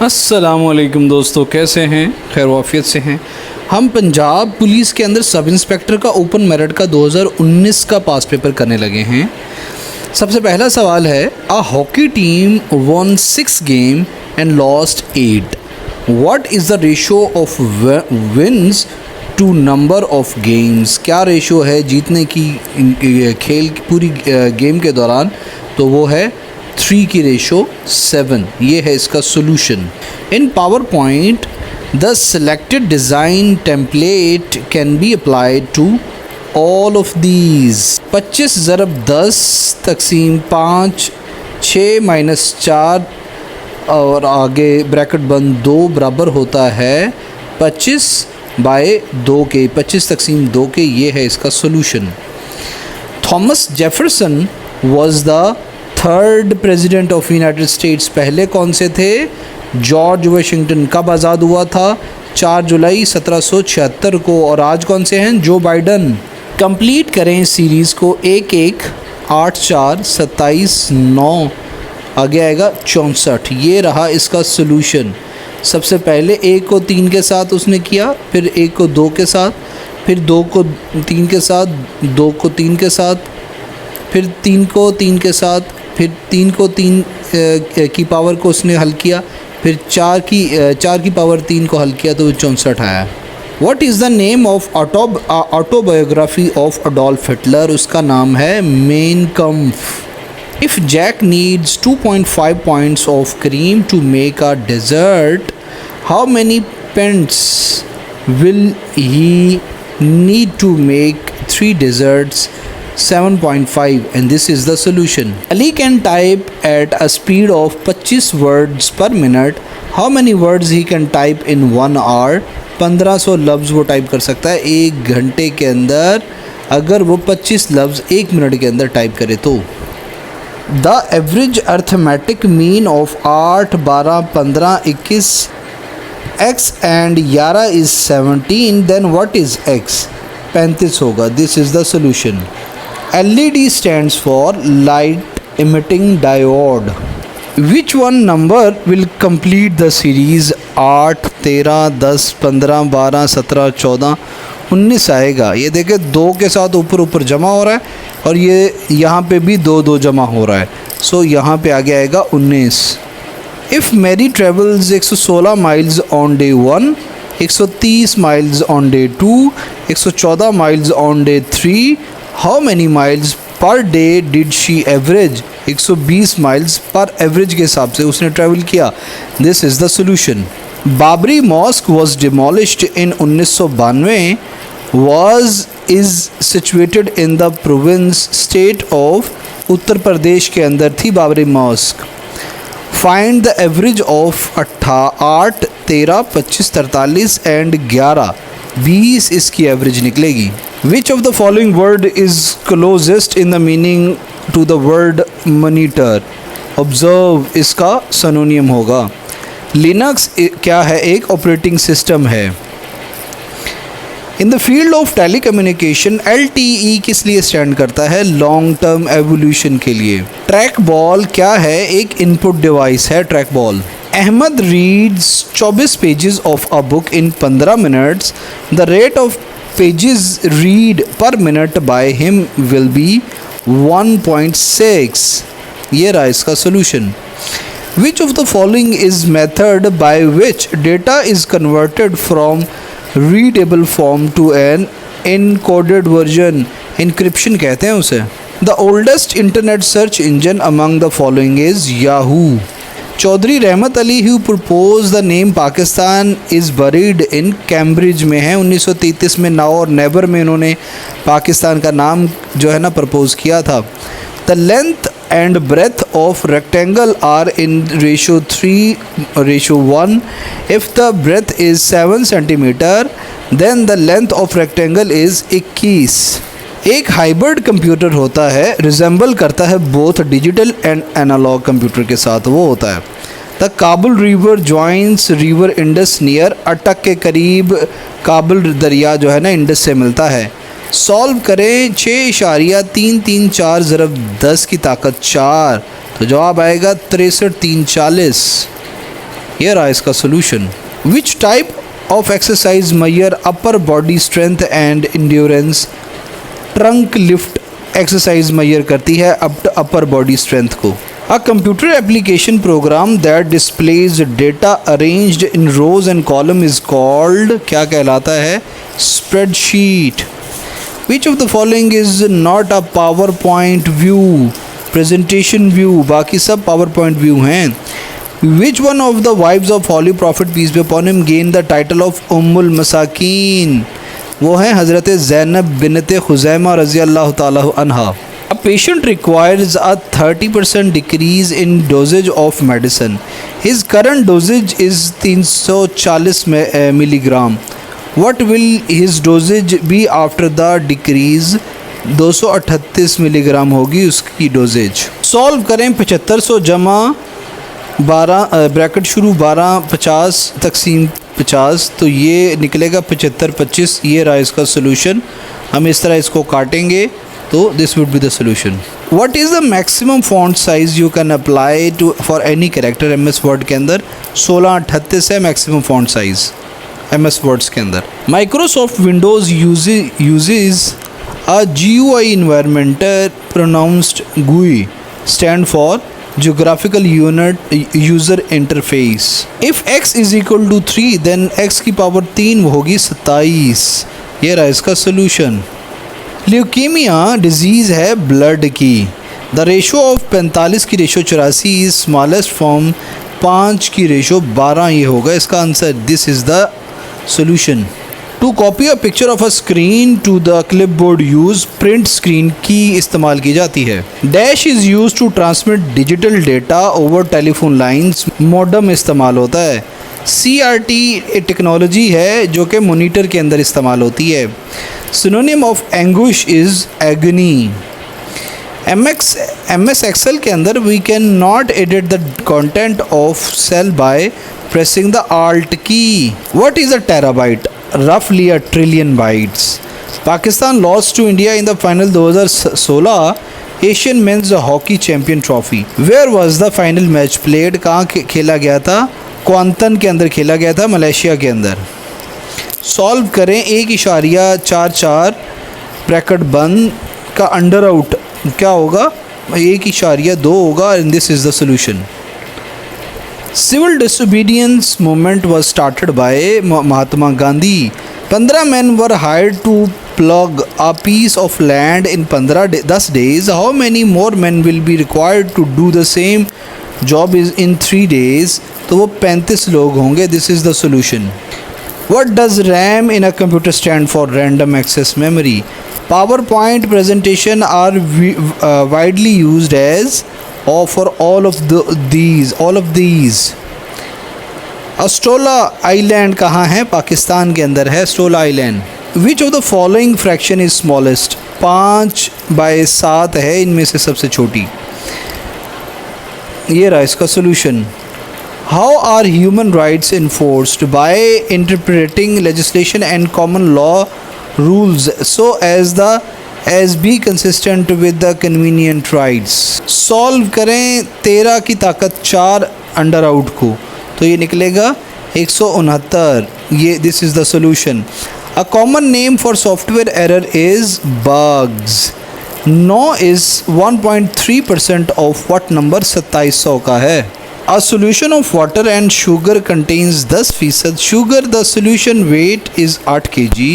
अस्सलामुअलैकुम दोस्तों, कैसे हैं? खैर वाफियत से हैं। हम पंजाब पुलिस के अंदर सब इंस्पेक्टर का ओपन मेरिट का 2019 का पास पेपर करने लगे हैं। सबसे पहला सवाल है, a hockey team won 6 game and lost 8। What is the ratio of wins to number of games? क्या रेशो है जीतने की खेल की पूरी गेम के दौरान? तो वो है 3 की रेशो 7। ये है इसका solution. In PowerPoint the selected design template can be applied to all of these. 25 ज़रब 10 तकसीम 5 6 माइनस 4 और आगे ब्रैकेट बंद 2 बराबर होता है 25 बाय 2 के, 25 तकसीम 2 के। ये है इसका solution. Thomas Jefferson was the third president of United states. पहले कौन से थे? George Washington. कब आज़ाद हुआ था? 4 जुलाई 1776 को। और आज कौन से हैं? जो बाइडन। कंप्लीट करें इस सीरीज़ को। 1-1 8 4 27 9 आगे आएगा 64। ये रहा इसका सोल्यूशन। सबसे पहले 1 को 3 के साथ उसने किया, फिर 1 को 2 के साथ, फिर 2 को 3 के साथ, 2 को 3 के साथ, फिर 3 को 3 के साथ, फिर 3 को 3 की पावर को उसने हल किया, फिर 4 की पावर 3 को हल किया तो 64 आया। What is the name of autobiography of Adolf Hitler? उसका नाम है Mein Kampf. If Jack needs 2.5 points of cream to make a dessert, how many pints will he need to make 3 desserts? 7.5, and this is the solution. Ali can type at a speed of 25 words per minute. How many words he can type in 1 hour? 1500 लफ्ज़ वो type कर सकता है 1 घंटे के अंदर, अगर वो 25 लफ्ज़ 1 मिनट के अंदर टाइप करे तो। The average arithmetic mean of 8 12 15 21 x and 11 is 17, then what is x? 35 होगा। This is the solution. LED stands for light emitting diode. Which one number will complete the series? 8 13 10 15 12 17 14 19 आएगा। ये देखें 2 के साथ ऊपर ऊपर जमा हो रहा है और ये यहाँ पे भी 2 2 जमा हो रहा है। सो यहाँ पे आगे आएगा 19। If Mary travels 116 miles on day 1, 130 miles on day 2, 114 miles on day 3, how many miles per day did she average? 120 miles पर एवरेज के हिसाब से उसने ट्रैवल किया। This is the solution. Babri mosque was demolished in 1992, is situated in the province state of Uttar Pradesh के अंदर थी Babri mosque. Find the average of 8 13 25 43 and 11 20 इसकी एवरेज निकलेगी। Which of the following word is closest in the meaning to the word monitor? Observe इसका synonym होगा। Linux क्या है? एक ऑपरेटिंग सिस्टम है। In the field of telecommunication LTE किस लिए स्टैंड करता है? लॉन्ग टर्म एवोल्यूशन के लिए। ट्रैक बॉल क्या है? एक इनपुट डिवाइस है trackball. Ahmed reads 24 pages of a book in 15 minutes. The rate of pages read per minute by him will be 1.6। ये रहा इसका solution. Which of the following is method by which data is converted from readable form to an encoded version? Encryption कहते हैं उसे। The oldest internet search engine among the following is Yahoo. Chaudhry Rahmat Ali who propose the name Pakistan is buried in Cambridge में है। 1933 में now और never में इन्होंने पाकिस्तान का नाम जो है ना प्रपोज किया था। The length and breadth of rectangle are in ratio 3:1। If the breadth is 7 centimetre then the length of rectangle is 21। एक हाइब्रिड कंप्यूटर होता है, रिजेंबल करता है both digital and analogue computer के साथ, वो होता है। The Kabul river joins river Indus near. Attock के करीब काबुल दरिया जो है ना इंडस से मिलता है। सॉल्व करें 6.334 ज़रब 10 की ताकत 4, तो जवाब आएगा 63 340। ये रहा इसका solution. Which type of exercise measure upper body strength and endurance? Trunk lift exercise measure करती है अपर बॉडी स्ट्रेंथ को। A computer application program that displays data arranged in rows and columns is called, क्या कहलाता है? Spreadsheet. Which of the following is not a PowerPoint view? Presentation view, बाकी सब PowerPoint view हैं। Which one of the wives of Holy Prophet peace be upon him gained the title of उम्मुल मसाकीन? वो हैं हज़रत ज़ैनब बिनते खुज़ैमा रज़ी अल्लाह ताला अन्हा। A patient requires a 30% decrease in dosage of medicine. His current dosage is 340 milligram. What will his dosage be after the decrease? 238 milligram होगी उसकी doses. Solve करें 7500 जमा 12 ब्रैकेट शुरू 12 50 तकसीम 50, तो ये निकलेगा 75 25। ये रहा इसका सोल्यूशन। हम इस तरह इसको काटेंगे तो this would be the solution. What is the maximum font size you can apply to for any character MS एस वर्ड के अंदर? 1638 है मैक्सिमम फॉन्ट साइज़ एम एस वर्ड्स के अंदर। Microsoft Windows uses a GUI environment pronounced GUI stand for Geographical Unit User Interface. If x is equal to 3 then x की पावर 3 होगी 27। ये रहा इसका सोल्यूशन। ल्यूकीमिया डिजीज़ है ब्लड की। द रेशो ऑफ 45 की रेशो 84 इज स्मॉलेस्ट फॉर्म 5 की ratio 12 ये होगा इसका answer. This is the solution. To copy a picture of a screen to the clipboard use print screen की इस्तेमाल की जाती है। Dash is use to transmit digital data over telephone lines, modem इस्तेमाल होता है। CRT एक टेक्नोलॉजी है जो कि मोनीटर के अंदर इस्तेमाल होती है। Synonym of anguish is agony. MS Excel के अंदर we can not edit the content of cell by pressing the Alt key. What is a terabyte? Roughly a trillion bytes. Pakistan lost to India in the final 2016 Asian Men's Hockey Champion Trophy. Where was the final match played? कहाँ खेला गया था? क्वांतन के अंदर खेला गया था, Malaysia के अंदर। सॉल्व करें 1.44 ब्रैकेट बंद का अंडर आउट क्या होगा? 1.2 होगा and this is the solution. Civil disobedience movement was started by Mahatma Gandhi. 15 men were hired to plug a piece of land in 10 days. How many more men will be required to do the same job is in 3 days? तो वो 35 लोग होंगे। This is the solution. What does RAM in a computer stand for? Random access memory. PowerPoint presentation are widely used as or for all of these. Astola island कहाँ है? पाकिस्तान के अंदर है Astola island. Which of the following fraction is smallest? 5/7 है इनमें से सबसे छोटी। ये रहा इसका solution. How are human rights enforced? By interpreting legislation and common law rules so as be consistent with the convenient rights. Solve करें 13 की ताकत 4 अंडर आउट को, तो ये निकलेगा 169। ये this is the solution. A common name for software error is bugs. 9 is 1.3% of what number? 2700 का है। A solution of water and sugar contains 10%. Sugar, the solution weight is 8 kg.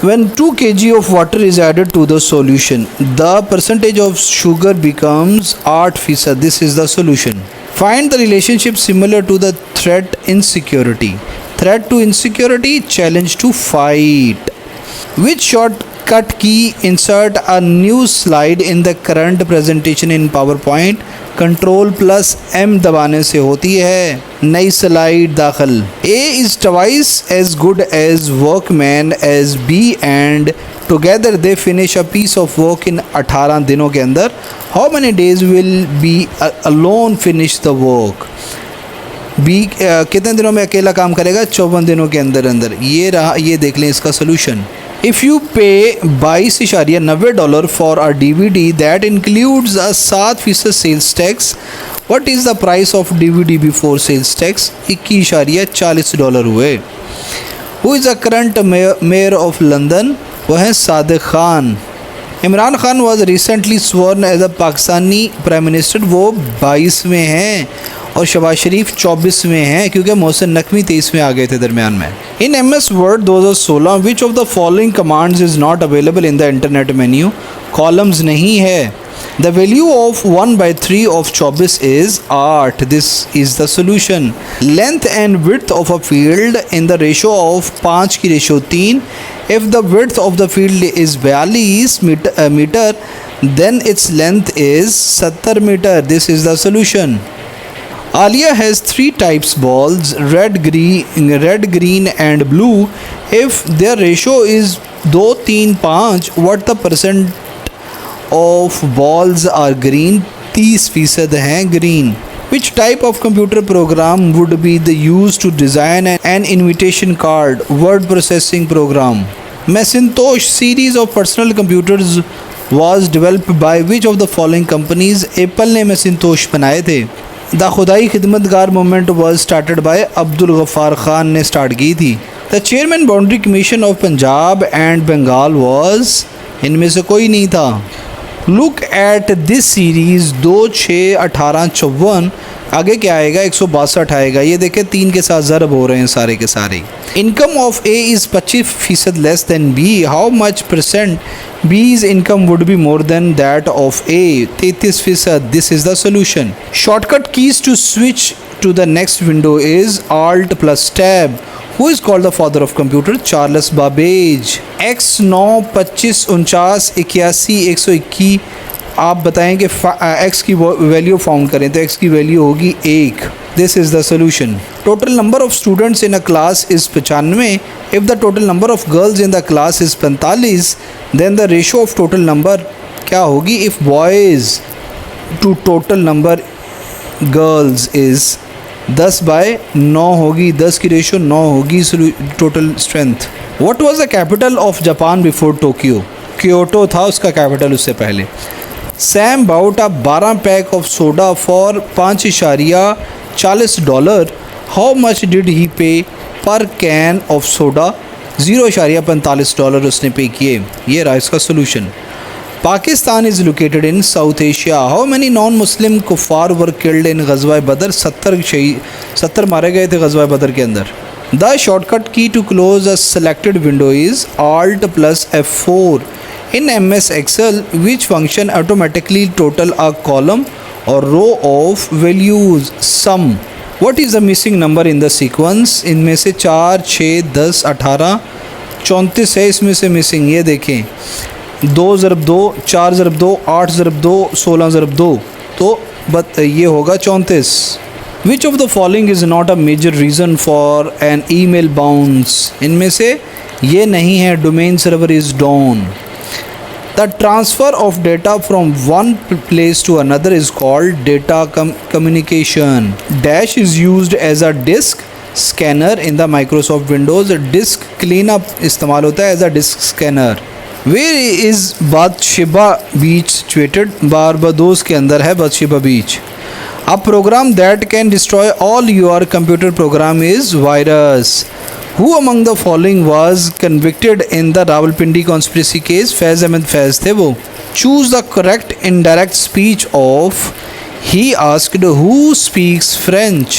When 2 kg of water is added to the solution, the percentage of sugar becomes 8%. This is the solution. Find the relationship similar to the threat insecurity. Threat to insecurity, challenge to fight. Which shortcut key insert a new slide in the current presentation in PowerPoint? Ctrl+M दबाने से होती है नई slide दाखिल। A is twice as good as workman as B and together they finish a piece of work in 18 दिनों के अंदर। How many days will B alone finish the work? B कितने दिनों में अकेला काम करेगा? 54 दिनों के अंदर अंदर। ये रहा, ये देख लें इसका solution. If you pay $22.90 for a DVD that includes a 7% sales tax, what is the price of DVD before sales tax? $21.40 हुए। Who is the current mayor of London? वह है Sadiq Khan. Imran Khan was recently sworn as a Pakistani prime minister, वो 22वें हैं और शहबाज शरीफ 24वें हैं क्योंकि मोहसिन नकवी 23वें आ गए थे दरमियान में। In MS Word 2016 which of the following commands is not available in the internet menu? Columns नहीं है। The value of 1/3 of 24 is 8। This is the solution. Length and width of a field in the ratio of 5 की ratio 3। If the width of the field is 42 metre then its length is 70 meter. This is the solution. Alia has 3 types balls, red, green and blue. If their ratio is 2, 3, 5, what the percent of balls are green? 30% हैं green. Which type of computer program would be the used to design an invitation card? Word processing program. Macintosh series of personal computers was developed by which of the following companies? Apple ने Macintosh बनाए थे। The Khudai Khidmatgar movement was started by Abdul Ghaffar Khan ने start की थी। The chairman boundary commission of Punjab and Bengal was? इनमें से कोई नहीं था। Look at this series 2, 6, 18, 54। आगे क्या आएगा? 162 आएगा। ये देखें 3 के साथ ज़रब हो रहे हैं सारे के सारे। Income of A is 25% less than B। How much percent B's income would be more than that of A? 33%. This is the solution. Shortcut keys to switch to the next window is Alt plus Tab. Who is called the father of computer? Charles Babbage. X 9, 25, 49, 81, 121। आप बताएं कि x की value found करें तो x की value होगी 1। This is the solution. Total number of students in a class is 95। If the total number of girls in the class is 45 then the ratio of total number क्या होगी? If boys to total number girls is 10/9 होगी। 10 की ratio 9 होगी total strength. What was the capital of Japan before Tokyo? Kyoto था उसका capital उससे पहले। Sam bought a 12 pack of soda for $5.40। How much did he पे पर can of soda? $0.45 उसने पे किए। ये रहा इसका solution. Pakistan is located in South Asia. How many non Muslim कुफ़ार वर किल्ड इन गज़वा बदर? 70 मारे गए थे गज़वा बदर के अंदर। The shortcut key to close a selected window is Alt plus F4। In MS Excel, which function automatically total a column or row of values? Sum. What is the missing number in the sequence? इनमें से 4, 6, 10, 18, 34 है इसमें से missing. ये देखें 2/2, 4/2, 8/2, 16/2 तो ये होगा 34। Which of the following is not a major reason for an email bounce? इनमें से ये नहीं है। Domain server is down. The transfer of data from one place to another is called data communication. Dash is used as a disk scanner in the Microsoft Windows. Disk cleanup इस्तेमाल होता है as a disk scanner. Where is Bathsheba Beach situated? Barbados के अंदर है बाथशेबा बीच। A program that can destroy all your computer program is virus. Who among the following was convicted in the Rawalpindi conspiracy case? फैज़ अहमद फैज़ थे वो। Choose the correct indirect speech of he asked who speaks French.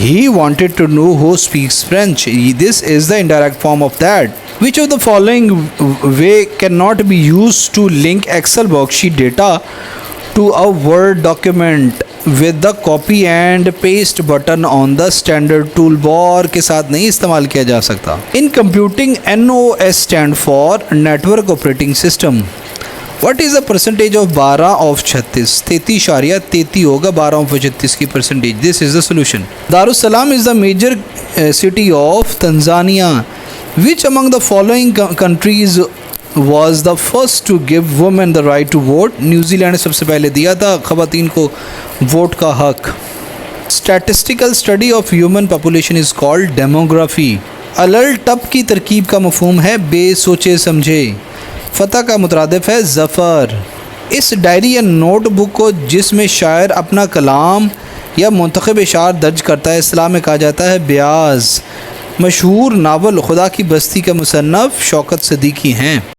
He wanted to know who speaks French. This is the indirect form of that. Which of the following way cannot be used to link Excel worksheet data to a Word document with the copy and paste button on the standard toolbar? के साथ नहीं इस्तेमाल किया जा सकता। In computing, NOS stand for Network Operating System. What is the percentage of 12 of 36? 33.33 होगा 12 of 36 की percentage. This is the solution. Darussalam is the major city of Tanzania. Which among the following countries was the first to give women the right to vote? New Zealand ने सबसे पहले दिया था ख़वातीन को vote का हक। Statistical study of human population is called demography. अलल टप की तरकीब का मफहूम है बेसोचे समझे। फ़तह का मुतरादिफ है ज़फ़र। इस डायरी या नोटबुक को जिसमें शायर अपना कलाम या मुंतखब इशार दर्ज करता है, इस्लाम में कहा जाता है ब्याज़। मशहूर नावल खुदा की बस्ती का मुसन्नफ़ शौकत सिद्दीकी हैं।